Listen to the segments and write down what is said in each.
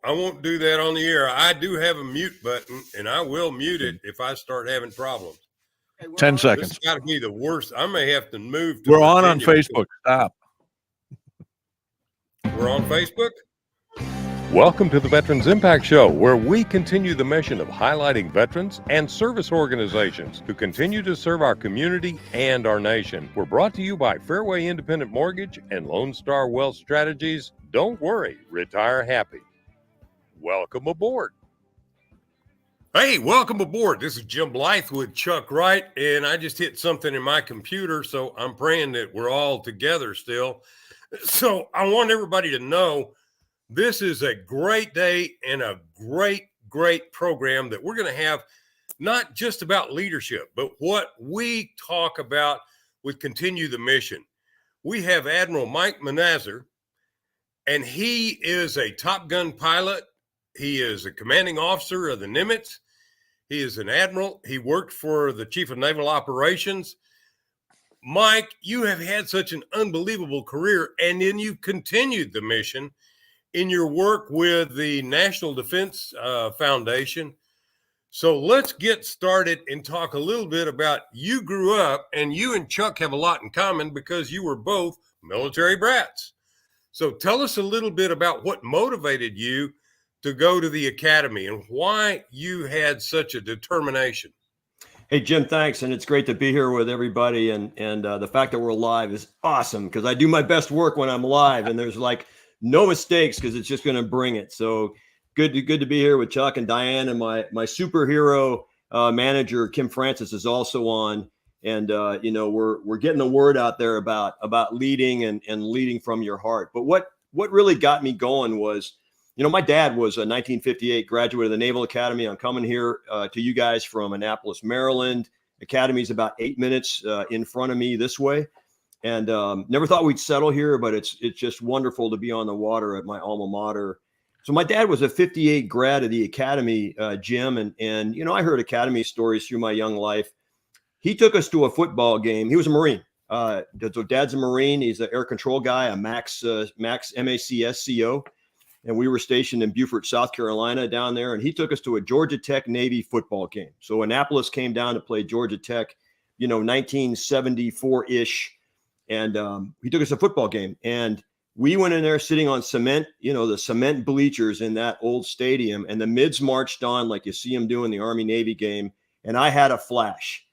I won't do that on the air. I do have a mute button, and I will mute it if I start having problems. Okay, 10 seconds. This has got to be the worst. I may have to move to We're Virginia. on Facebook. Stop. We're on Facebook? Welcome to the Veterans Impact Show, where we continue the mission of highlighting veterans and service organizations who continue to serve our community and our nation. We're brought to you by Fairway Independent Mortgage and Lone Star Wealth Strategies. Don't worry, retire happy. Welcome aboard. Hey, welcome aboard. This is Jim Blythe with Chuck Wright, and I just hit something in my computer, so I'm praying that we're all together still. So I want everybody to know this is a great day and a great program that we're going to have, not just about leadership, but what we talk about with Continue the Mission. We have Admiral Mike Manazir, and he is a Top Gun pilot. He is a commanding officer of the Nimitz. He is an admiral. He worked for the Chief of Naval Operations. Mike, you have had such an unbelievable career, and then you continued the mission in your work with the National Defense Foundation. So let's get started and talk a little bit about you grew up, and you and Chuck have a lot in common because you were both military brats. So tell us a little bit about what motivated you to go to the academy and why you had such a determination. Hey, Jim, thanks. And it's great to be here with everybody. And the fact that we're live is awesome because I do my best work when I'm live and there's like no mistakes because it's just going to bring it. So good to be here with Chuck and Diane, and my superhero manager, Kim Francis, is also on. And, we're getting the word out there about leading and leading from your heart. But what really got me going was, my dad was a 1958 graduate of the Naval Academy. I'm coming here to you guys from Annapolis, Maryland. Academy's about 8 minutes in front of me this way. And never thought we'd settle here, but it's just wonderful to be on the water at my alma mater. So my dad was a 58 grad of the Academy, Jim. And I heard Academy stories through my young life. He took us to a football game. He was a Marine. So dad's a Marine. He's an air control guy, a Max MACSCO. And we were stationed in Beaufort, South Carolina down there. And he took us to a Georgia Tech Navy football game. So Annapolis came down to play Georgia Tech, 1974-ish. And he took us to a football game. And we went in there sitting on cement, the cement bleachers in that old stadium. And the mids marched on like you see them doing the Army-Navy game. And I had a flash.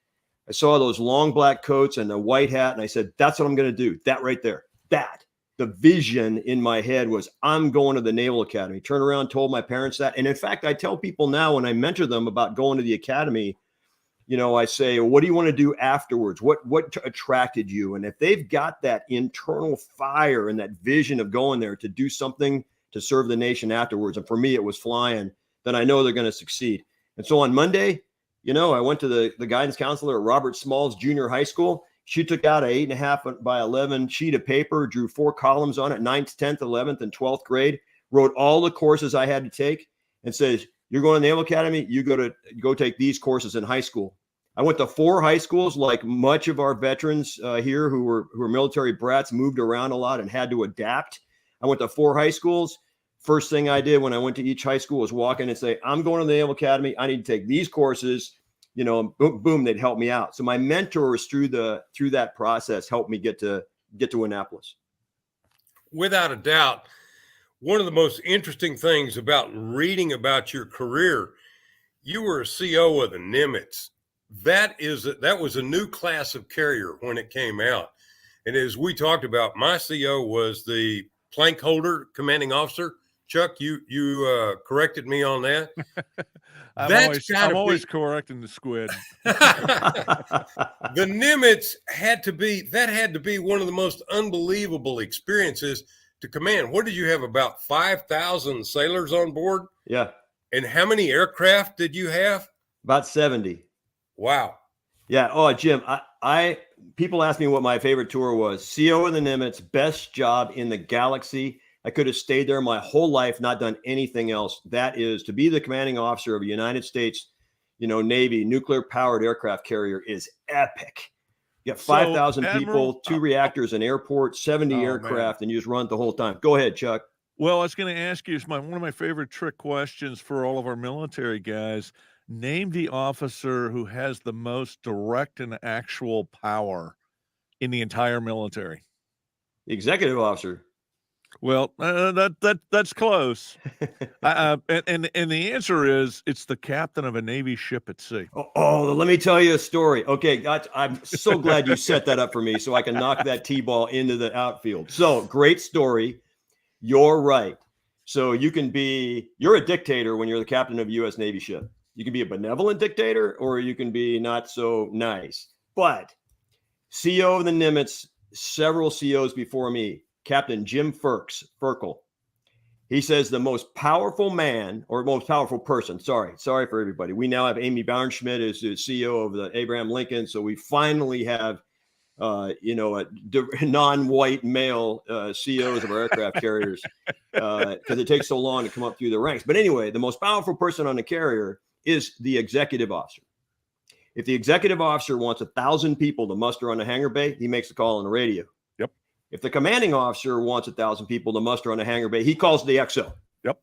I saw those long black coats and the white hat. And I said, that's what I'm going to do. That right there. That. The vision in my head was, I'm going to the Naval Academy. Turned around, told my parents that. And in fact, I tell people now when I mentor them about going to the academy, I say, what do you want to do afterwards? What attracted you? And if they've got that internal fire and that vision of going there to do something to serve the nation afterwards, and for me, it was flying, then I know they're going to succeed. And so on Monday, I went to the guidance counselor at Robert Smalls Junior High School. She took out an 8.5 by 11 sheet of paper, drew 4 columns on it, 9th, 10th, 11th, and 12th grade, wrote all the courses I had to take, and says, you're going to the Naval Academy, you go take these courses in high school. I went to 4 high schools, like much of our veterans here who were military brats, moved around a lot and had to adapt. I went to 4 high schools. First thing I did when I went to each high school was walk in and say, I'm going to the Naval Academy. I need to take these courses. Boom, they'd help me out. So my mentors through that process helped me get to Annapolis. Without a doubt, one of the most interesting things about reading about your career, you were a CO of the Nimitz. That was a new class of carrier when it came out. And as we talked about, my CO was the plank holder commanding officer. Chuck, you corrected me on that. I'm always correcting the squid. The Nimitz had to be one of the most unbelievable experiences to command. What did you have, about 5,000 sailors on board? Yeah. And how many aircraft did you have? About 70. Wow. Yeah. Oh, Jim, people ask me what my favorite tour was. CO of the Nimitz, best job in the galaxy. I could have stayed there my whole life, not done anything else. That is to be the commanding officer of a United States, Navy nuclear powered aircraft carrier is epic. You got 5,000 people, 2 reactors, an airport, 70 aircraft, man. And you just run it the whole time. Go ahead, Chuck. Well, I was going to ask you, one of my favorite trick questions for all of our military guys. Name the officer who has the most direct and actual power in the entire military. The executive officer. Well, that's close. And the answer is it's the captain of a Navy ship at sea. Oh, let me tell you a story. Okay, I'm so glad you set that up for me so I can knock that T-ball into the outfield. So, great story. You're right. So you're a dictator when you're the captain of a U.S. Navy ship. You can be a benevolent dictator or you can be not so nice. But CO of the Nimitz, several COs before me, Captain Jim Ferkel, he says the most powerful man or most powerful person. Sorry for everybody. We now have Amy Bauernschmidt as the CEO of the Abraham Lincoln. So we finally have, a non-white male CEOs of our aircraft carriers because it takes so long to come up through the ranks. But anyway, the most powerful person on the carrier is the executive officer. If the executive officer wants 1,000 people to muster on the hangar bay, he makes a call on the radio. Yep. If the commanding officer wants 1,000 people to muster on the hangar bay, he calls the XO. Yep.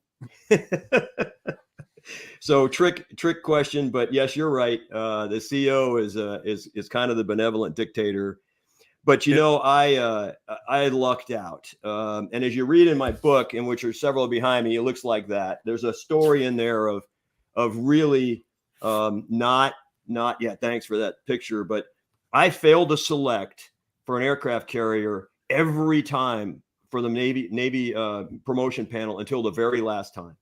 So trick question, but yes, you're right. The CEO is kind of the benevolent dictator. But I lucked out. And as you read in my book, in which are several behind me, it looks like that. There's a story in there of really not yet. Thanks for that picture. But I failed to select for an aircraft carrier every time for the Navy promotion panel until the very last time.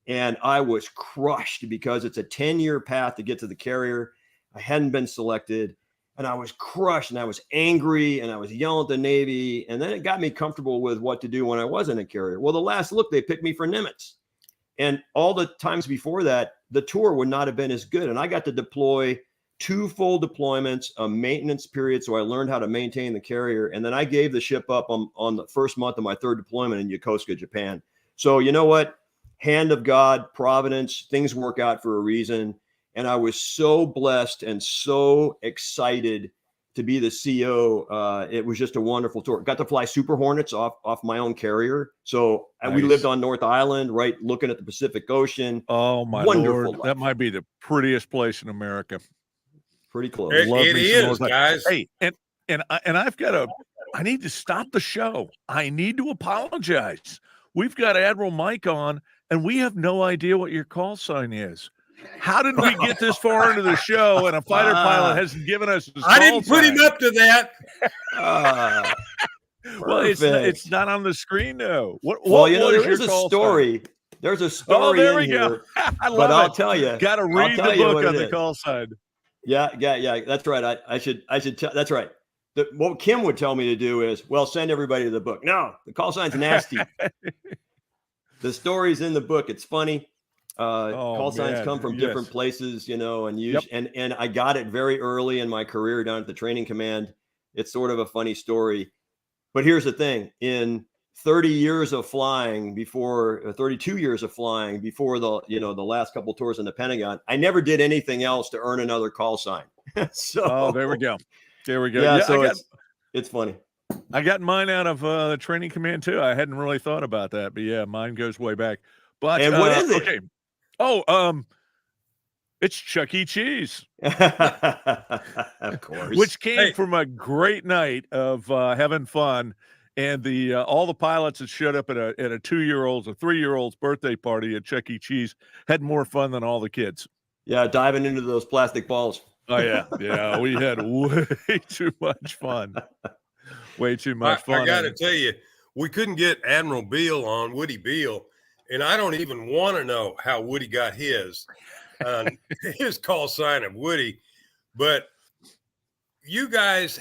And I was crushed because it's a 10-year path to get to the carrier. I hadn't been selected. And I was crushed and I was angry and I was yelling at the Navy. And then it got me comfortable with what to do when I wasn't a carrier. Well, the last look, they picked me for Nimitz. And all the times before that, the tour would not have been as good. And I got to deploy 2 full deployments, a maintenance period. So I learned how to maintain the carrier. And then I gave the ship up on the first month of my 3rd deployment in Yokosuka, Japan. So you know what? Hand of God, providence, things work out for a reason. And I was so blessed and so excited to be the CEO. It was just a wonderful tour. Got to fly Super Hornets off my own carrier. So nice. We lived on North Island, right, looking at the Pacific Ocean. Oh, my wonderful Lord. life. That might be the prettiest place in America. Pretty close. It is, guys. Hey, and I need to stop the show. I need to apologize. We've got Admiral Mike on, and we have no idea what your call sign is. How did we get this far into the show and a fighter pilot hasn't given us his I didn't put him up to that. Well, it's not on the screen though. There is a story. Sign? There's a story there we here. Go. I'll tell you. Got to read the book on the call sign. Yeah. That's right. I should tell. That's right. What Kim would tell me to do is, send everybody to the book. No, the call sign's nasty. The story's in the book. It's funny. Call signs come from different places, and I got it very early in my career down at the training command. It's sort of a funny story, but here's the thing: in 32 years of flying before the last couple tours in the Pentagon, I never did anything else to earn another call sign. So there we go. Yeah, so it's funny. I got mine out of the training command too. I hadn't really thought about that, but yeah, mine goes way back. But and what is it? Okay. It's Chuck E. Cheese. Of course. Which came from a great night of having fun. And all the pilots that showed up at a 3-year-old's birthday party at Chuck E. Cheese had more fun than all the kids. Yeah, diving into those plastic balls. Oh, yeah. Yeah, we had way too much fun. Way too much fun. I got to tell you, we couldn't get Admiral Beale on, Woody Beale. And I don't even want to know how Woody got his call sign of Woody. But you guys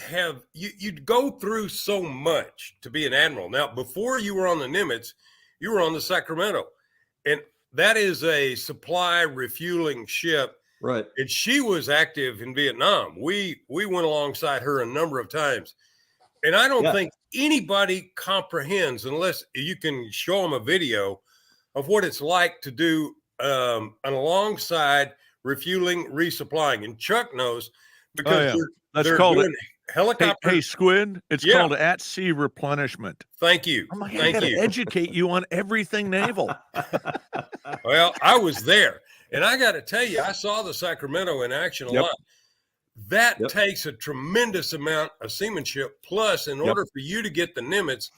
you'd go through so much to be an admiral. Now, before you were on the Nimitz, you were on the Sacramento. And that is a supply refueling ship. Right. And she was active in Vietnam. We went alongside her a number of times. And I don't think anybody comprehends, unless you can show them a video of what it's like to do an alongside refueling, resupplying. And Chuck knows because they're doing helicopter. Hey, Squid, it's Yeah. called at-sea replenishment. Thank you. I'm like, I Thank got to you. educate you on everything naval. Well, I was there, and I got to tell you, I saw the Sacramento in action a Yep. lot. That Yep. takes a tremendous amount of seamanship. Plus, in order for you to get the Nimitz,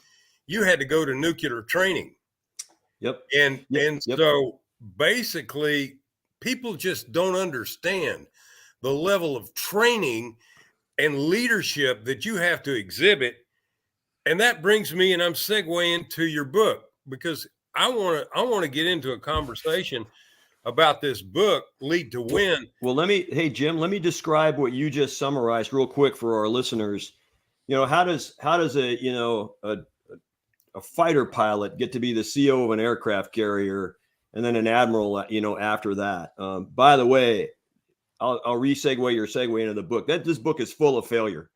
you had to go to nuclear training. Yep. And Yep. so basically, people just don't understand the level of training and leadership that you have to exhibit. And that brings me, and I'm segueing to your book, because I want to get into a conversation about this book, Lead to Win. Well, hey, Jim, let me describe what you just summarized real quick for our listeners. How does a fighter pilot get to be the CEO of an aircraft carrier and then an admiral, after that? By the way, I'll re-segue your segue into the book. This book is full of failure.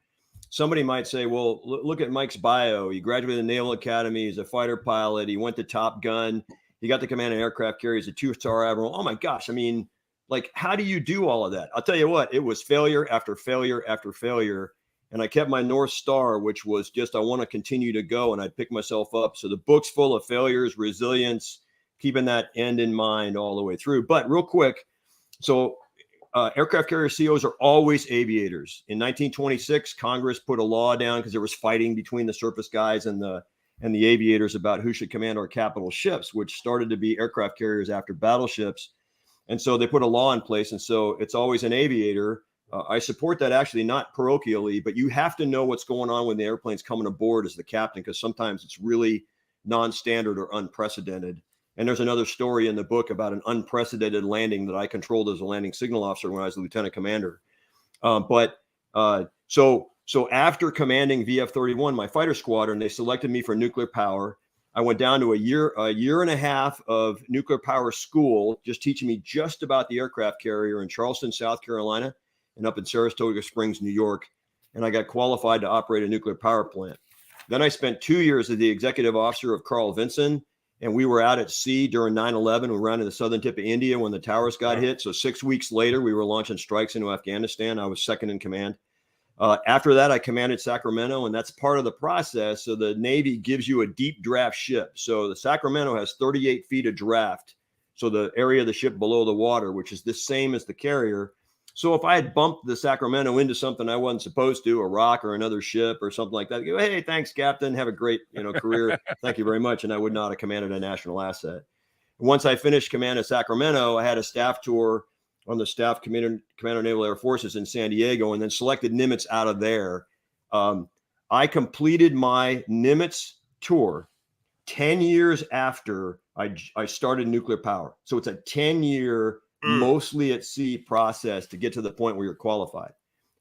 Somebody might say, well, look at Mike's bio. He graduated the Naval Academy. He's a fighter pilot. He went to Top Gun. He got to command an aircraft carrier. He's a 2-star admiral. Oh my gosh. I mean, like, how do you do all of that? I'll tell you what, it was failure after failure after failure. And I kept my North Star, which was just, I want to continue to go, and I'd pick myself up. So the book's full of failures, resilience, keeping that end in mind all the way through. But real quick, so aircraft carrier CEOs are always aviators. In 1926, Congress put a law down because there was fighting between the surface guys and the aviators about who should command our capital ships, which started to be aircraft carriers after battleships. And so they put a law in place. And so it's always an aviator. I support that, actually, not parochially, but you have to know what's going on when the airplane's coming aboard as the captain, because sometimes it's really non-standard or unprecedented. And there's another story in the book about an unprecedented landing that I controlled as a landing signal officer when I was a lieutenant commander. So after commanding VF-31, my fighter squadron, they selected me for nuclear power. I went down to a year and a half of nuclear power school, just teaching me just about the aircraft carrier in Charleston, South Carolina, and up in Saratoga Springs, New York. And I got qualified to operate a nuclear power plant. Then I spent 2 years as the executive officer of Carl Vinson. And we were out at sea during 9/11. We were around in the southern tip of India when the towers got hit. So 6 weeks later, we were launching strikes into Afghanistan. I was second in command. After that, I commanded Sacramento, and that's part of the process. So the Navy gives you a deep draft ship. So the Sacramento has 38 feet of draft. So the area of the ship below the water, which is the same as the carrier. So if I had bumped the Sacramento into something I wasn't supposed to, a rock or another ship or something like that, I'd go, hey, thanks, Captain. Have a great career. Thank you very much. And I would not have commanded a national asset. Once I finished command of Sacramento, I had a staff tour on the Staff Commander Naval Air Forces in San Diego, and then selected Nimitz out of there. I completed my Nimitz tour 10 years after I started nuclear power. So it's a 10-year mostly at sea process to get to the point where you're qualified.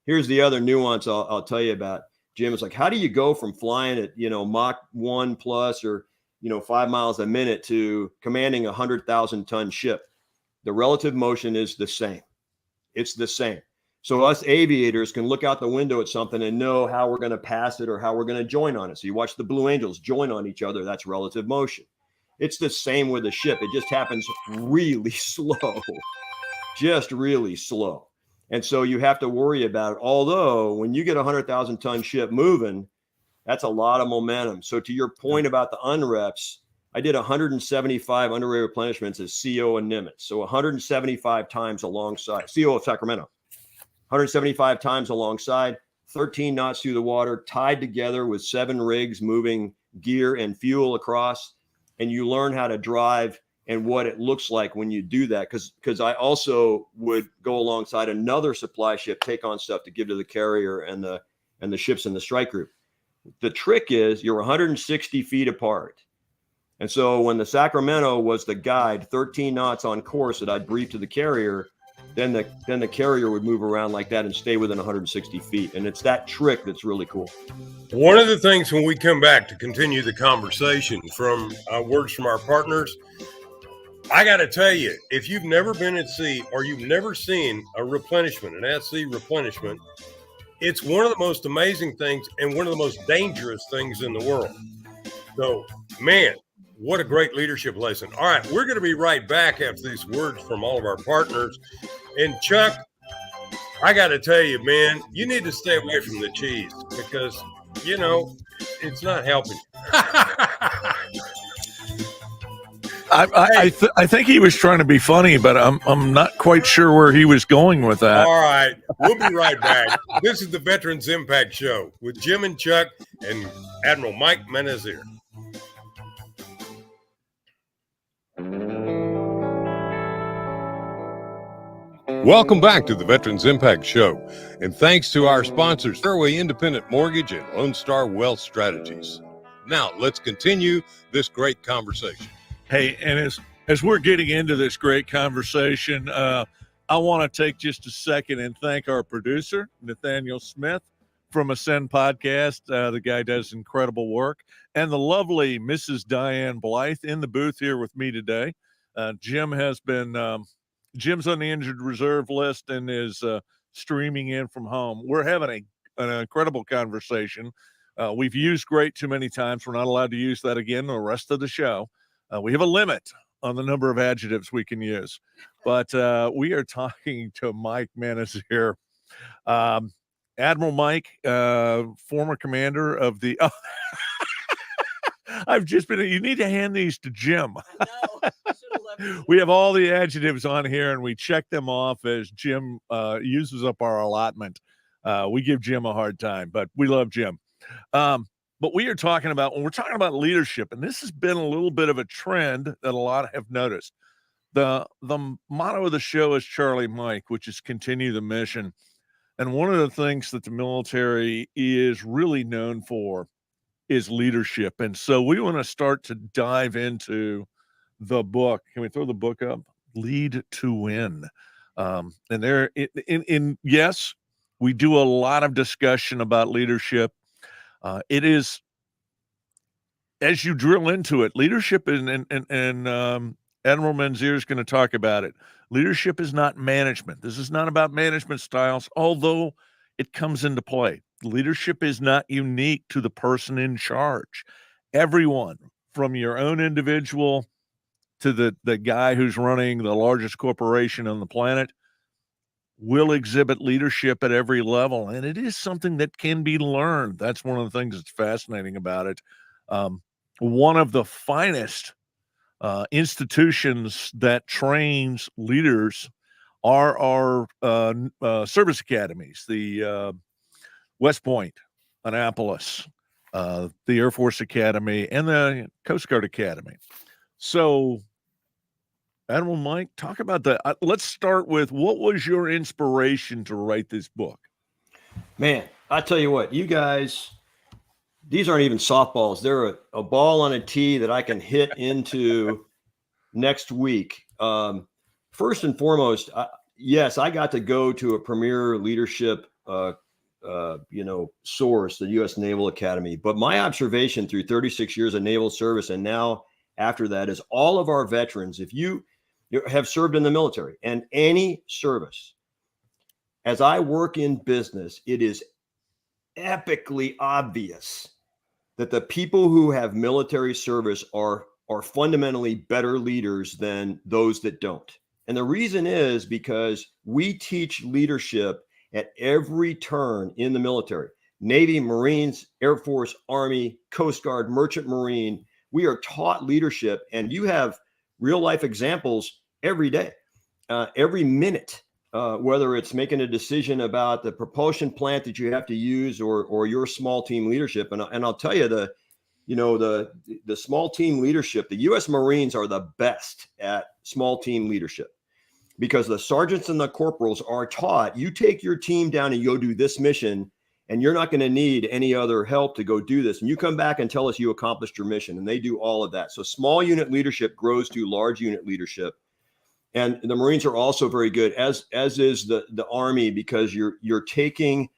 Here's the other nuance I'll tell you about, Jim. It's like, how do you go from flying at, Mach 1 plus or, 5 miles a minute to commanding a 100,000 ton ship? The relative motion is the same. It's the same. So us aviators can look out the window at something and know how we're going to pass it or how we're going to join on it. So you watch the Blue Angels join on each other. That's relative motion. It's the same with a ship. It just happens really slow, just really slow. And so you have to worry about it. Although when you get a 100,000 ton ship moving, that's a lot of momentum. So to your point about the unreps, I did 175 underway replenishments as CO in Nimitz. So 175 times alongside, CO of Sacramento, 175 times alongside, 13 knots through the water, tied together with 7 rigs moving gear and fuel across. And you learn how to drive and what it looks like when you do that. Because I also would go alongside another supply ship, take on stuff to give to the carrier and the ships in the strike group. The trick is you're 160 feet apart. And so when the Sacramento was the guide, 13 knots on course that I'd brief to the carrier, then the carrier would move around like that and stay within 160 feet. And it's that trick that's really cool. One of the things when we come back to continue the conversation from words from our partners, I got to tell you, if you've never been at sea or you've never seen a replenishment, an at-sea replenishment, it's one of the most amazing things and one of the most dangerous things in the world. So, man, what a great leadership lesson. All right, we're going to be right back after these words from all of our partners. And Chuck, I got to tell you, man, you need to stay away from the cheese because, you know, it's not helping. I think he was trying to be funny, but I'm not quite sure where he was going with that. All right. We'll be right back. This is the Veterans Impact Show with Jim and Chuck and Admiral Mike Manazir. Welcome back to the Veterans Impact Show, and thanks to our sponsors, Fairway Independent Mortgage and Lone Star Wealth Strategies. Now, let's continue this great conversation. Hey, and as we're getting into this great conversation, I want to take just a second and thank our producer, Nathaniel Smith from Ascend Podcast. The guy does incredible work. And the lovely Mrs. Diane Blythe in the booth here with me today. Jim has been... Jim's on the injured reserve list and is streaming in from home. We're having an incredible conversation. We've used great too many times. We're not allowed to use that again the rest of the show. We have a limit on the number of adjectives we can use. But we are talking to Mike Manazir. Admiral Mike, former commander of the... Oh, I've just been... You need to hand these to Jim. No. We have all the adjectives on here, and we check them off as Jim uses up our allotment. We give Jim a hard time, but we love Jim. But we are talking about, when we're talking about leadership, and this has been a little bit of a trend that a lot have noticed. The motto of the show is Charlie Mike, which is continue the mission. And one of the things that the military is really known for is leadership. And so we want to start to dive into the book. Can we throw the book up? Lead to Win. And there, yes, we do a lot of discussion about leadership. It is, as you drill into it, leadership, and Admiral Manazir is going to talk about it. Leadership is not management. This is not about management styles, although it comes into play. Leadership is not unique to the person in charge. Everyone, from your own individual to the guy who's running the largest corporation on the planet, will exhibit leadership at every level. And it is something that can be learned. That's one of the things that's fascinating about it. One of the finest institutions that trains leaders are our service academies, the West Point, Annapolis, the Air Force Academy, and the Coast Guard Academy. So, Admiral Mike, talk about that. Let's start with, what was your inspiration to write this book? Man, I tell you what, you guys, these aren't even softballs. They're a ball on a tee that I can hit into next week. First and foremost, yes, I got to go to a premier leadership source, the U.S. Naval Academy. But my observation through 36 years of naval service, and now after that, is all of our veterans, if you have served in the military and any service, as I work in business, it is epically obvious that the people who have military service are fundamentally better leaders than those that don't. And the reason is because we teach leadership at every turn in the military. Navy, Marines, Air Force, Army, Coast Guard, Merchant Marine. We are taught leadership, and you have real life examples every day, every minute, whether it's making a decision about the propulsion plant that you have to use or your small team leadership. And I'll tell you, the small team leadership, the U.S. Marines are the best at small team leadership, because the sergeants and the corporals are taught, you take your team down and you go do this mission, and you're not going to need any other help to go do this. And you come back and tell us you accomplished your mission. And they do all of that. So small unit leadership grows to large unit leadership. And the Marines are also very good, as is the Army, because you're taking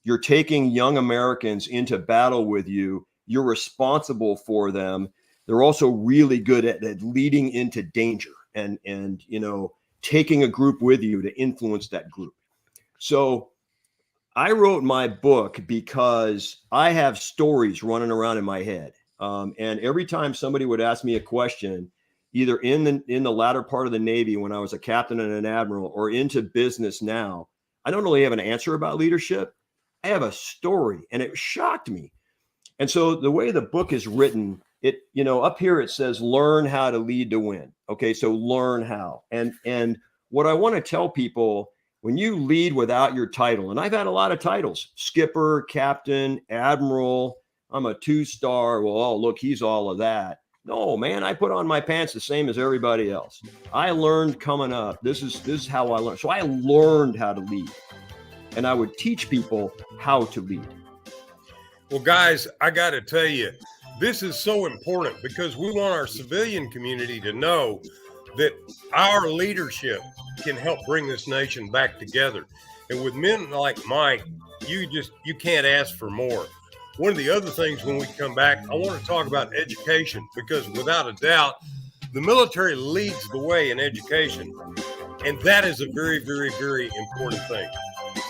young Americans into battle with you. You're responsible for them. They're also really good at leading into danger and taking a group with you to influence that group. So I wrote my book because I have stories running around in my head. And every time somebody would ask me a question, either in the latter part of the Navy when I was a captain and an admiral, or into business now, I don't really have an answer about leadership. I have a story, and it shocked me. And so the way the book is written, it, up here it says, learn how to lead to win. Okay, so learn how. And what I want to tell people, when you lead without your title, and I've had a lot of titles, skipper, captain, admiral, I'm a 2-star. Well, oh, look, he's all of that. No, man, I put on my pants the same as everybody else. I learned coming up. This is how I learned. So I learned how to lead, and I would teach people how to lead. Well, guys, I got to tell you, this is so important because we want our civilian community to know that our leadership can help bring this nation back together. And with men like Mike, you can't ask for more. One of the other things when we come back, I want to talk about education, because without a doubt, the military leads the way in education. And that is a very, very, very important thing.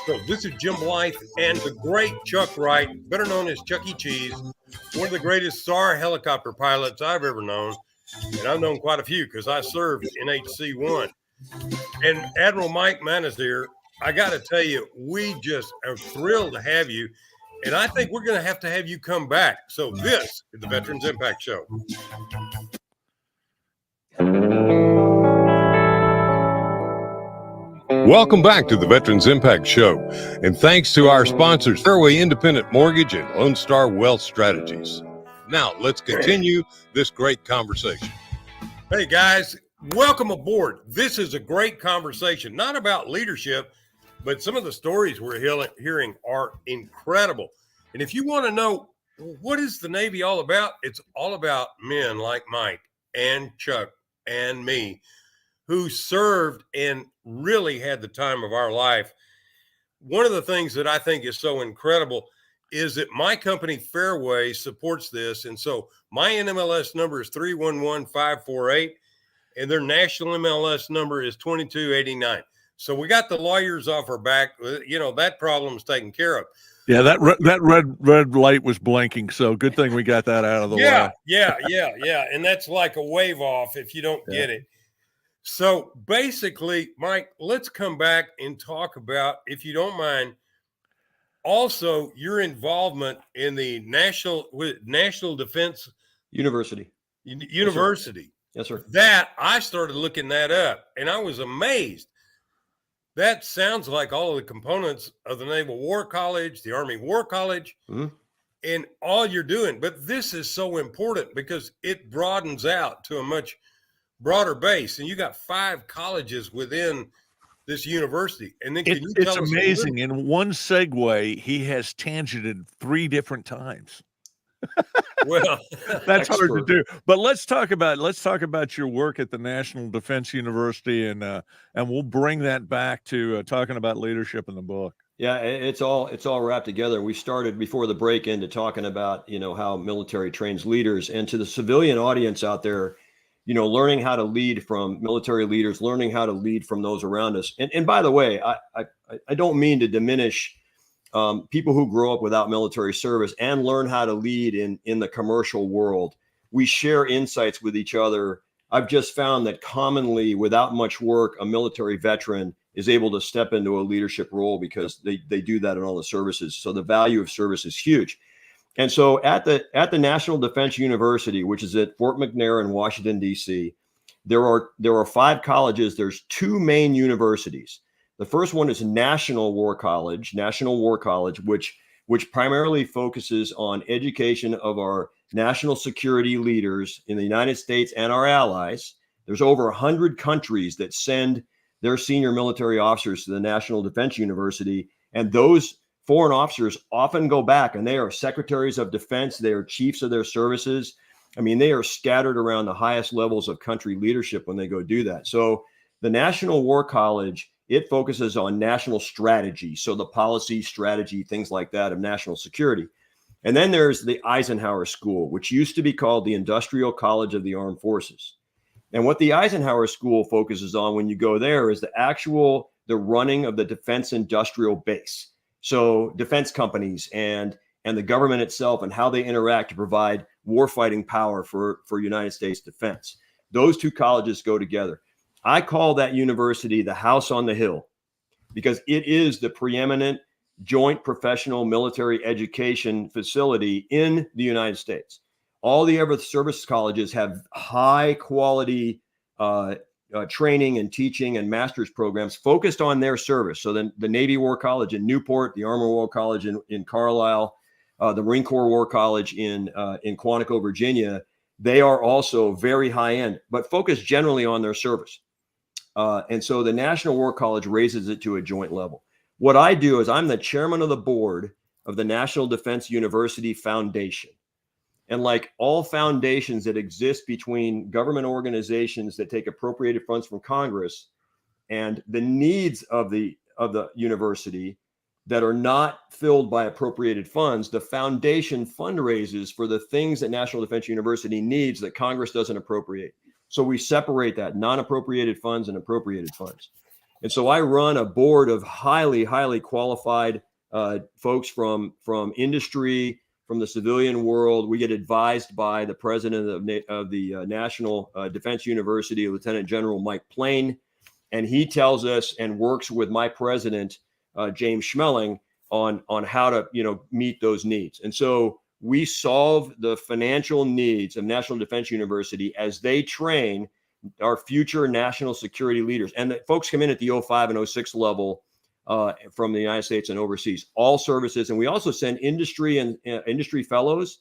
So this is Jim Blythe and the great Chuck Wright, better known as Chuck E. Cheese, one of the greatest SAR helicopter pilots I've ever known. And I've known quite a few because I served in HC-1. And Admiral Mike Manazir, I got to tell you, we just are thrilled to have you. And I think we're going to have you come back. So this is the Veterans Impact Show. Welcome back to the Veterans Impact Show, and thanks to our sponsors, Fairway Independent Mortgage and Lone Star Wealth Strategies. Now, let's continue this great conversation. Hey, guys, welcome aboard. This is a great conversation, not about leadership, but some of the stories we're hearing are incredible. And if you want to know what is the Navy all about, it's all about men like Mike and Chuck and me, who served and really had the time of our life. One of the things that I think is so incredible is that my company Fairway supports this. And so my NMLS number is 311548 and their national MLS number is 2289. So we got the lawyers off our back. That problem's taken care of. Yeah, that red light was blinking, so good thing we got that out of the way. Yeah. And that's like a wave off if you don't get it. So basically, Mike, let's come back and talk about, if you don't mind, also your involvement in the National Defense University. Yes, sir. That I started looking that up, and I was amazed. That sounds like all of the components of the Naval War College, the Army War College, and all you're doing. But this is so important because it broadens out to a much broader base, and you got 5 colleges within this university. And then it's amazing. In one segue, he has tangented 3 different times. Well, that's hard to do. But let's talk about your work at the National Defense University, and we'll bring that back to talking about leadership in the book. Yeah, it's all wrapped together. We started before the break into talking about how military trains leaders, and to the civilian audience out there, learning how to lead from military leaders, learning how to lead from those around us. And by the way, I don't mean to diminish people who grow up without military service and learn how to lead in the commercial world. We share insights with each other. I've just found that commonly, without much work, a military veteran is able to step into a leadership role because they do that in all the services. So the value of service is huge. And so at the National Defense University, which is at Fort McNair in Washington, D.C., there are 5 colleges. There's 2 main universities. The first one is National War College, which primarily focuses on education of our national security leaders in the United States and our allies. There's over 100 countries that send their senior military officers to the National Defense University, and those foreign officers often go back and they are secretaries of defense. They are chiefs of their services. I mean, they are scattered around the highest levels of country leadership when they go do that. So the National War College, it focuses on national strategy. So the policy, strategy, things like that of national security. And then there's the Eisenhower School, which used to be called the Industrial College of the Armed Forces. And what the Eisenhower School focuses on when you go there is the running of the defense industrial base. So defense companies and the government itself and how they interact to provide warfighting power for United States defense. Those 2 colleges go together. I call that university the house on the hill. because it is the preeminent joint professional military education facility in the United States. All the other service colleges have high quality training and teaching and master's programs focused on their service. So then the Navy War College in Newport, the Army War College in Carlisle, the Marine Corps War College in Quantico, Virginia, they are also very high end, but focused generally on their service. And so the National War College raises it to a joint level. What I do is I'm the chairman of the board of the National Defense University Foundation. And like all foundations that exist between government organizations that take appropriated funds from Congress and the needs of the university that are not filled by appropriated funds, the foundation fundraises for the things that National Defense University needs that Congress doesn't appropriate. So we separate that non-appropriated funds and appropriated funds. And so I run a board of highly, highly qualified folks from industry, from the civilian world. We get advised by the president of the National Defense University, Lieutenant General Mike Plain, and he tells us and works with my president, James Schmeling, on how to meet those needs. And so we solve the financial needs of National Defense University as they train our future national security leaders. And the folks come in at the 05 and 06 level from the United States and overseas, all services. And we also send industry and industry fellows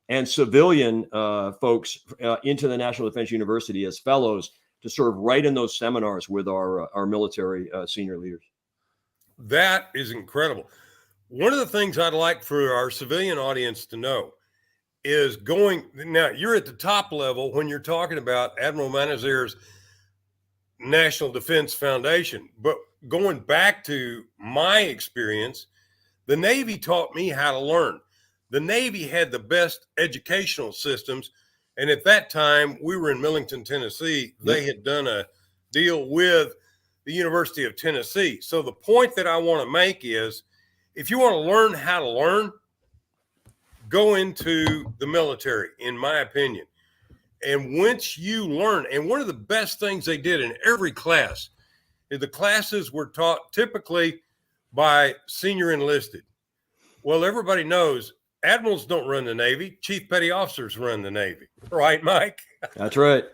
and civilian folks into the National Defense University as fellows to serve right in those seminars with our military senior leaders. That is incredible. One of the things I'd like for our civilian audience to know is now you're at the top level when you're talking about Admiral Manazir's National Defense Foundation, but going back to my experience, the Navy taught me how to learn. The Navy had the best educational systems. And at that time, we were in Millington, Tennessee. They had done a deal with the University of Tennessee. So the point that I want to make is, if you want to learn how to learn, go into the military, in my opinion. And once you learn, and one of the best things they did in every class is the classes were taught typically by senior enlisted. Well, everybody knows admirals don't run the Navy. Chief petty officers run the Navy. Right, Mike? That's right.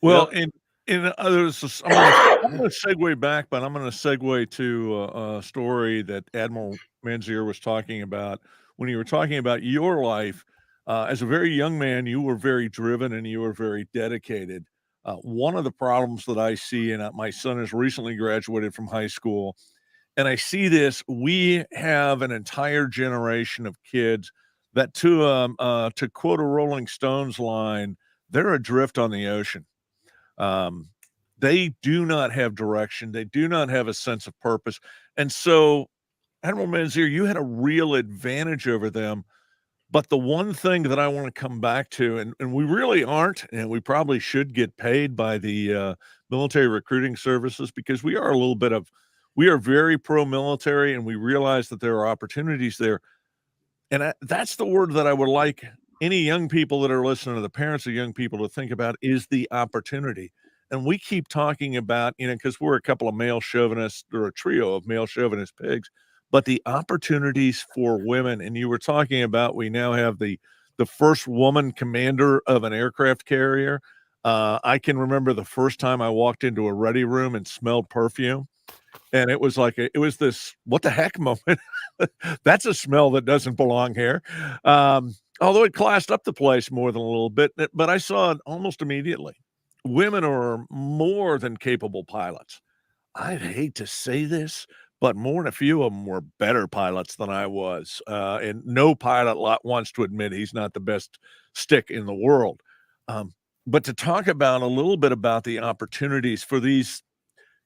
Well, I'm going to segue back, but I'm going to segue to a story that Admiral Manazir was talking about when you were talking about your life. As a very young man, you were very driven and you were very dedicated. One of the problems that I see, and my son has recently graduated from high school, and I see this, we have an entire generation of kids that, to quote a Rolling Stones line, they're adrift on the ocean. They do not have direction. They do not have a sense of purpose. And so, Admiral Manazir, you had a real advantage over them. But the one thing that I want to come back to, and we really aren't, and we probably should get paid by the military recruiting services, because we are very pro-military, and we realize that there are opportunities there. And that's the word that I would like any young people that are listening, to the parents of young people, to think about, is the opportunity. And we keep talking about, because we're a couple of male chauvinists, or a trio of male chauvinist pigs, but the opportunities for women. And you were talking about, we now have the first woman commander of an aircraft carrier. I can remember the first time I walked into a ready room and smelled perfume. And it was like, it was this, what the heck moment. That's a smell that doesn't belong here. Although it classed up the place more than a little bit, but I saw it almost immediately. Women are more than capable pilots. I'd hate to say this, but more than a few of them were better pilots than I was. And no pilot wants to admit he's not the best stick in the world. But to talk about a little bit about the opportunities for these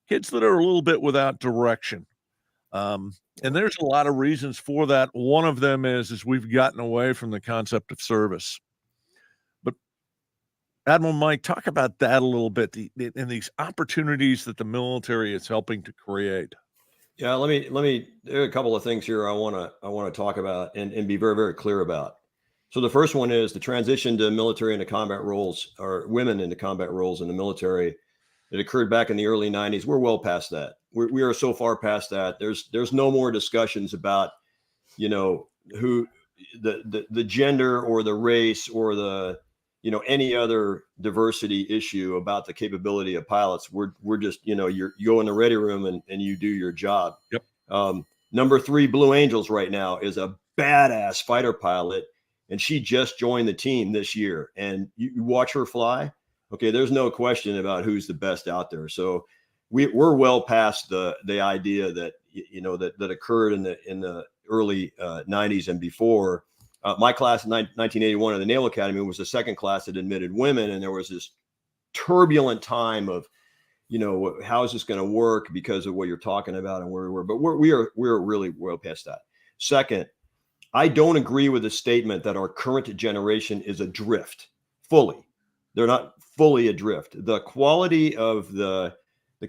kids that are a little bit without direction. And there's a lot of reasons for that. One of them is we've gotten away from the concept of service. But Admiral Mike, talk about that a little bit, and these opportunities that the military is helping to create. Yeah, let me. There are a couple of things here I want to talk about and be very, very clear about. So the first one is the transition to military into combat roles, or women into combat roles in the military. that occurred back in the early 90s. We're well past that. We are so far past that. There's no more discussions about, who the gender or the race or the, any other diversity issue about the capability of pilots. We're just, you go in the ready room and you do your job. Yep. Number 3 Blue Angels right now is a badass fighter pilot, and she just joined the team this year. And you watch her fly. Okay, there's no question about who's the best out there. So we're well past the idea that that occurred in the early 90s and before. My class in 1981 at the Naval Academy was the second class that admitted women, and there was this turbulent time of, how is this going to work because of what you're talking about and where we were. But we're really well past that. Second, I don't agree with the statement that our current generation is adrift fully. They're not fully adrift. The quality of the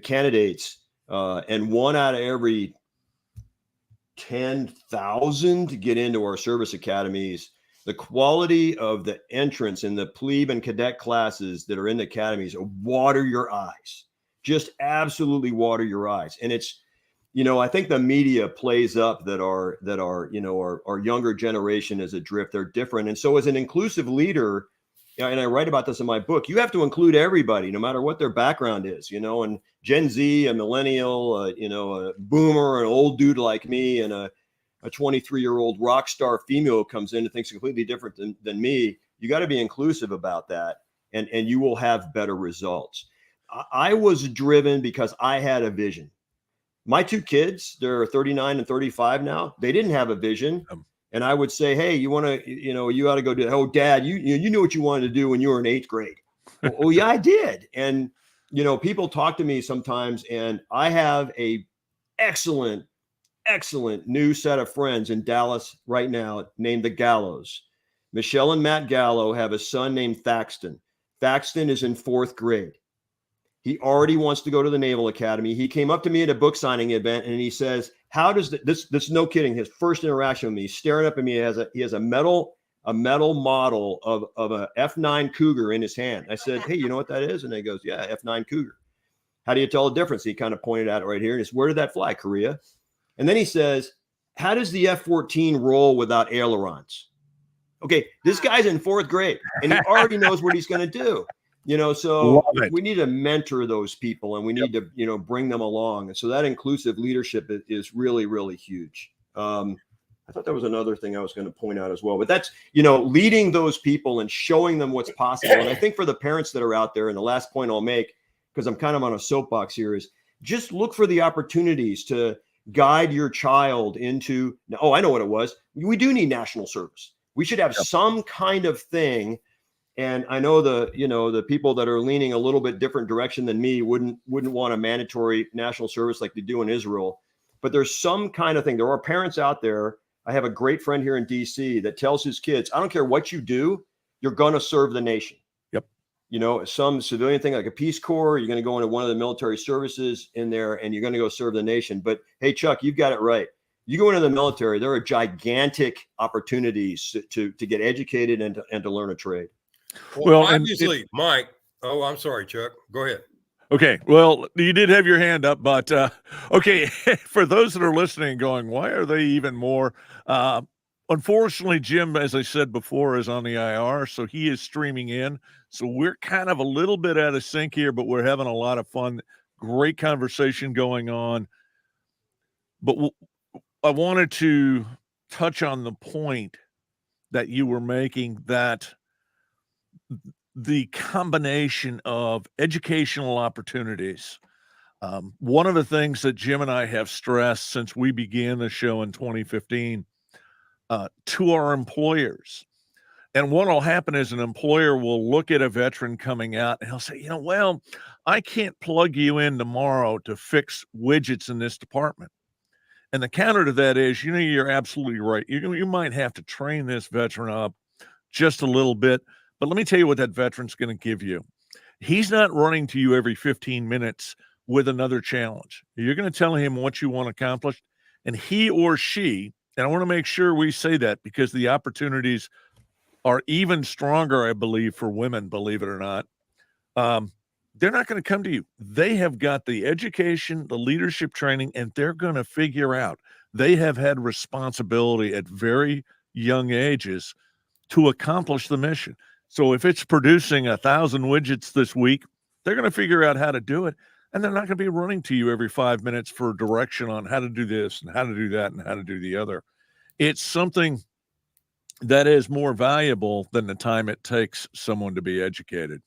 candidates, and 1 out of every 10,000 to get into our service academies, the quality of the entrance in the plebe and cadet classes that are in the academies water your eyes, just absolutely water your eyes. And it's, I think the media plays up that our younger generation is adrift. They're different. And so as an inclusive leader, and I write about this in my book, you have to include everybody, no matter what their background is, and Gen Z, a millennial, a boomer, an old dude like me, and a 23-year-old rock star female comes in and thinks completely different than me. You got to be inclusive about that, and you will have better results. I was driven because I had a vision. My 2 kids, they're 39 and 35 now. They didn't have a vision. And I would say, hey, you want to, you ought to go do, oh, Dad, you knew what you wanted to do when you were in 8th grade. Oh, yeah, I did. And, people talk to me sometimes, and I have a excellent new set of friends in Dallas right now named the Gallos. Michelle and Matt Gallo have a son named Thaxton. Thaxton is in 4th grade. He already wants to go to the Naval Academy. He came up to me at a book signing event, and he says, how does this no kidding, his first interaction with me, staring up at me, he has a metal model of a F9 Cougar in his hand. I said, hey, you know what that is? And he goes, yeah, F9 Cougar. How do you tell the difference? He kind of pointed at it right here. And he says, where did that fly? Korea. And then he says, how does the F-14 roll without ailerons? Okay, this guy's in 4th grade, and he already knows what he's going to do. So we need to mentor those people, and we need to, bring them along. And so that inclusive leadership is really, really huge. I thought that was another thing I was going to point out as well, but that's, leading those people and showing them what's possible. And I think for the parents that are out there, and the last point I'll make, because I'm kind of on a soapbox here, is just look for the opportunities to guide your child into, oh, I know what it was. We do need national service. We should have some kind of thing. And I know the people that are leaning a little bit different direction than me wouldn't want a mandatory national service like they do in Israel. But there's some kind of thing. There are parents out there. I have a great friend here in DC that tells his kids, I don't care what you do, you're going to serve the nation. Yep. Some civilian thing like a Peace Corps, you're going to go into one of the military services in there and you're going to go serve the nation. But hey, Chuck, you've got it right. You go into the military, there are gigantic opportunities to get educated and to learn a trade. Well, obviously, Mike. Oh, I'm sorry, Chuck. Go ahead. Okay. Well, you did have your hand up, but okay. For those that are listening going, why are they even more? Unfortunately, Jim, as I said before, is on the IR, so he is streaming in. So we're kind of a little bit out of sync here, but we're having a lot of fun. Great conversation going on. But I wanted to touch on the point that you were making, that the combination of educational opportunities. One of the things that Jim and I have stressed since we began the show in 2015 to our employers. And what will happen is an employer will look at a veteran coming out and he'll say, well, I can't plug you in tomorrow to fix widgets in this department. And the counter to that is, you're absolutely right. You might have to train this veteran up just a little bit. But let me tell you what that veteran's going to give you. He's not running to you every 15 minutes with another challenge. You're going to tell him what you want accomplished, and he or she, and I want to make sure we say that because the opportunities are even stronger, I believe, for women, believe it or not. they're not going to come to you. They have got the education, the leadership training, and they're going to figure out. They have had responsibility at very young ages to accomplish the mission. So if it's producing 1,000 widgets this week, they're going to figure out how to do it. And they're not going to be running to you every 5 minutes for direction on how to do this and how to do that and how to do the other. It's something that is more valuable than the time it takes someone to be educated.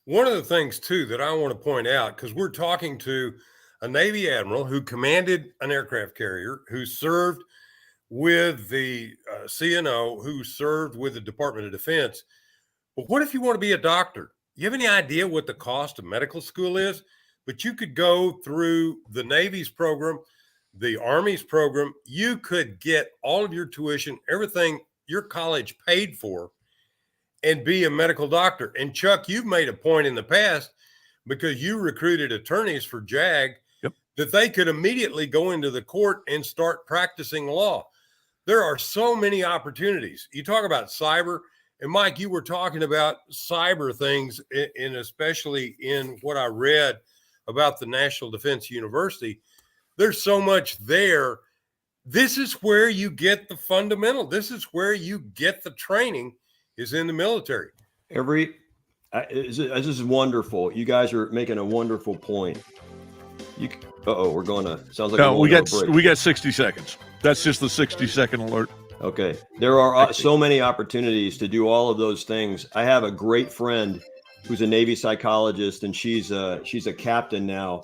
One of the things, too, that I want to point out, because we're talking to a Navy admiral who commanded an aircraft carrier, who served with the CNO, who served with the Department of Defense. But what if you want to be a doctor? You have any idea what the cost of medical school is? But you could go through the Navy's program, the Army's program. You could get all of your tuition, everything your college paid for, and be a medical doctor. And Chuck, you've made a point in the past, because you recruited attorneys for JAG, that they could immediately go into the court and start practicing law. There are so many opportunities. You talk about cyber, and Mike, you were talking about cyber things, and especially in what I read about the National Defense University. There's so much there. This is where you get the fundamental. This is where you get the training, is in the military. This is wonderful. You guys are making a wonderful point. We're going to, sounds like we got 60 seconds. That's just the 60-second alert. Okay. There are so many opportunities to do all of those things. I have a great friend who's a Navy psychologist, and she's a captain now.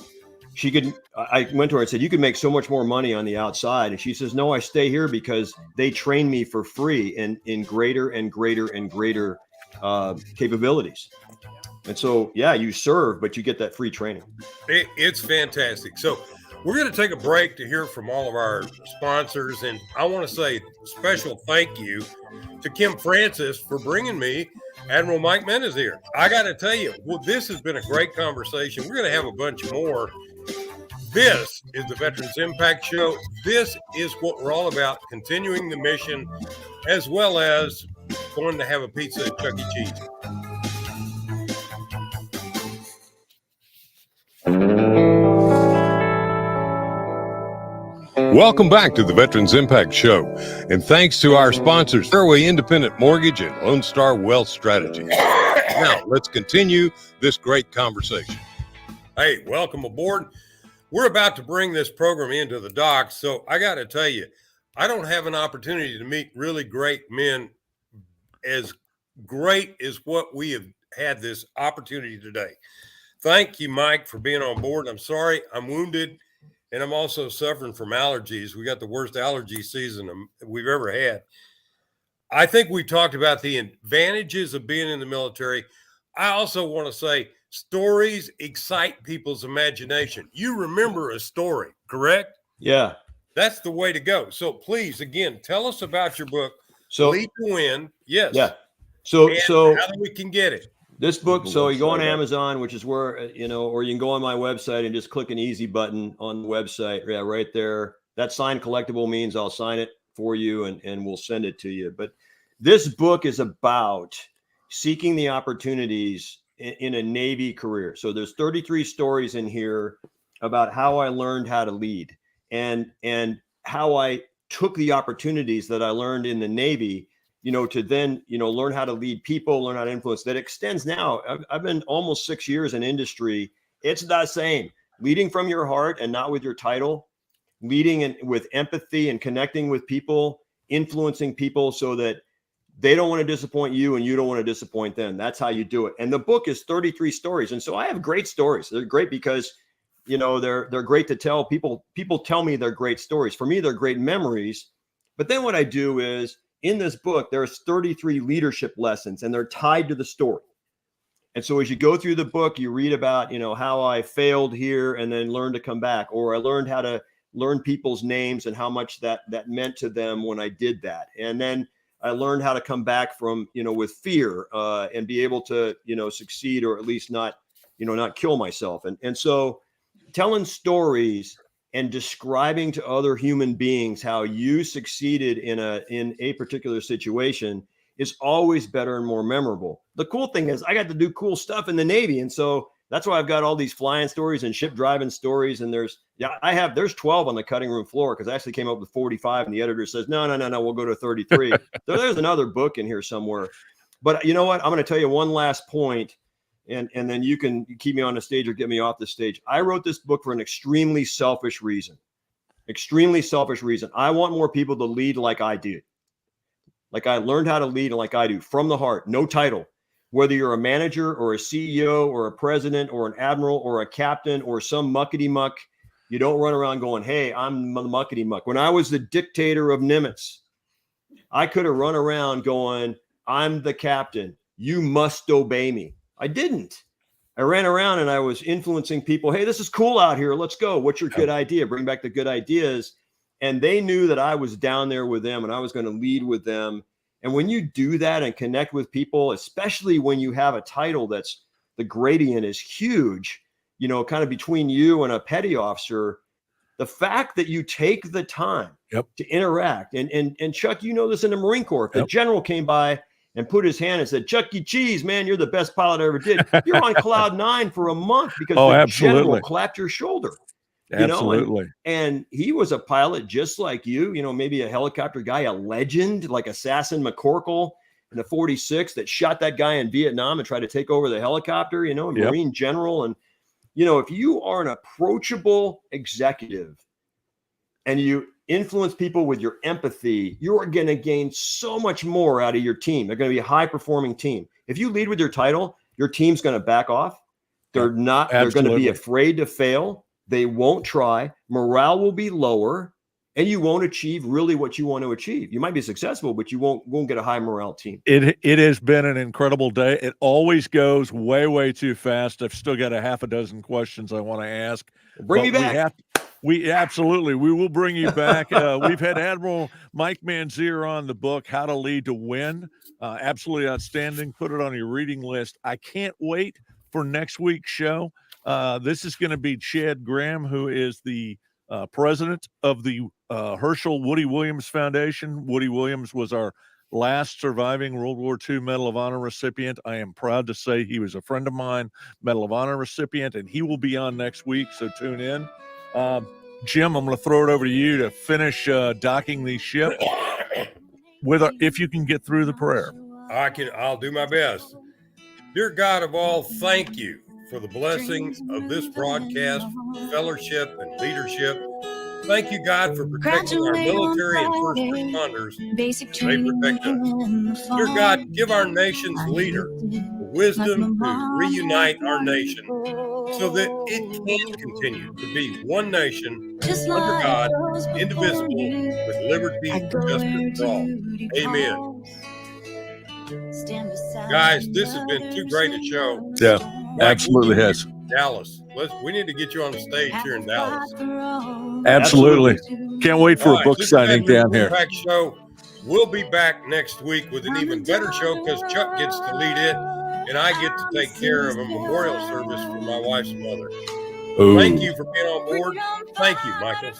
I went to her and said, you could make so much more money on the outside. And she says, no, I stay here because they train me for free and in greater and greater and greater capabilities. And so, yeah, you serve, but you get that free training. It's fantastic. So we're going to take a break to hear from all of our sponsors. And I want to say a special thank you to Kim Francis for bringing me Admiral Mike Manazir. I got to tell you, this has been a great conversation. We're going to have a bunch more. This is the Veterans Impact Show. This is what we're all about, continuing the mission, as well as going to have a pizza at Chuck E. Cheese. Welcome back to the Veterans Impact Show, and thanks to our sponsors, Fairway Independent Mortgage and Lone Star Wealth Strategies. Now, let's continue this great conversation. Hey, welcome aboard. We're about to bring this program into the docks, so I got to tell you, I don't have an opportunity to meet really great men as great as what we have had this opportunity today. Thank you, Mike, for being on board. I'm sorry, I'm wounded, and I'm also suffering from allergies. We got the worst allergy season we've ever had. I think we talked about the advantages of being in the military. I also want to say stories excite people's imagination. You remember a story, correct? Yeah. That's the way to go. So please, again, tell us about your book, So Lead to Win. Yes. Yeah. So how we can get it. This book, so you go on Amazon, which is where, or you can go on my website and just click an easy button on the website. Yeah, right there. That signed collectible means I'll sign it for you and we'll send it to you. But this book is about seeking the opportunities in a Navy career. So there's 33 stories in here about how I learned how to lead and how I took the opportunities that I learned in the Navy, to then, learn how to lead people, learn how to influence. That extends now. I've been almost 6 years in industry. It's the same. Leading from your heart and not with your title, leading with empathy and connecting with people, influencing people so that they don't want to disappoint you and you don't want to disappoint them. That's how you do it. And the book is 33 stories. And so I have great stories. They're great because, they're great to tell people. People tell me they're great stories. For me, they're great memories. But then what I do is, in this book, there's 33 leadership lessons and they're tied to the story. And so as you go through the book, you read about, how I failed here and then learned to come back, or I learned how to learn people's names and how much that meant to them when I did that. And then I learned how to come back from, with fear and be able to, succeed, or at least not kill myself. And so telling stories and describing to other human beings how you succeeded in a particular situation is always better and more memorable. The cool thing is I got to do cool stuff in the Navy. And so That's why I've got all these flying stories and ship driving stories. And there's 12 on the cutting room floor, because I actually came up with 45, and the editor says, no, we'll go to 33. So there's another book in here somewhere. But you know what? I'm going to tell you one last point, and then you can keep me on the stage or get me off the stage. I wrote this book for an extremely selfish reason. Extremely selfish reason. I want more people to lead like I did. Like I learned how to lead like I do, from the heart, no title. Whether you're a manager or a CEO or a president or an admiral or a captain or some muckety muck, you don't run around going, hey, I'm the muckety muck. When I was the dictator of Nimitz, I could have run around going, I'm the captain. You must obey me. I didn't. I ran around and I was influencing people. Hey, this is cool out here. Let's go. What's your good idea? Bring back the good ideas. And they knew that I was down there with them and I was going to lead with them. And when you do that and connect with people, especially when you have a title that's the gradient is huge, you know, kind of between you and a petty officer, the fact that you take the time to interact. And Chuck, you know this in the Marine Corps. If the general came by and put his hand and said, Chuck E. Cheese, man, you're the best pilot I ever did. You're on cloud 9 for a month because the general clapped your shoulder. You know, and he was a pilot just like you, maybe a helicopter guy, a legend like Assassin McCorkle in the 46 that shot that guy in Vietnam and tried to take over the helicopter, Marine general. And, if you are an approachable executive and you influence people with your empathy, you're going to gain so much more out of your team. They're going to be a high performing team. If you lead with your title, your team's going to back off. They're not, they're going to be afraid to fail. They won't try. Morale will be lower, and you won't achieve really what you want to achieve. You might be successful, but you won't get a high morale team. It has been an incredible day. It always goes way too fast. I've still got a half a dozen questions I want to ask. Bring me back. We absolutely. We will bring you back. We've had Admiral Mike Manazir on the book, How to Lead to Win. Absolutely outstanding. Put it on your reading list. I can't wait for next week's show. This is going to be Chad Graham, who is the president of the Herschel Woody Williams Foundation. Woody Williams was our last surviving World War II Medal of Honor recipient. I am proud to say he was a friend of mine, Medal of Honor recipient, and he will be on next week, so tune in. Jim, I'm going to throw it over to you to finish docking these ships if you can get through the prayer. I'll do my best. Dear God of all, thank you for the blessings of this broadcast, fellowship, and leadership. Thank you, God, for protecting our military and first responders. They protect us. Dear God, give our nation's leader the wisdom to reunite our nation so that it can continue to be one nation under God, indivisible, with liberty and justice for all. Amen. Guys, this has been too great a show. Yeah, absolutely has. Dallas. We need to get you on the stage here in Dallas. Absolutely. Can't wait for a book signing down here. Show. We'll be back next week with an even better show because Chuck gets to lead it and I get to take care of a memorial service for my wife's mother. Ooh. Thank you for being on board. Thank you, Michael.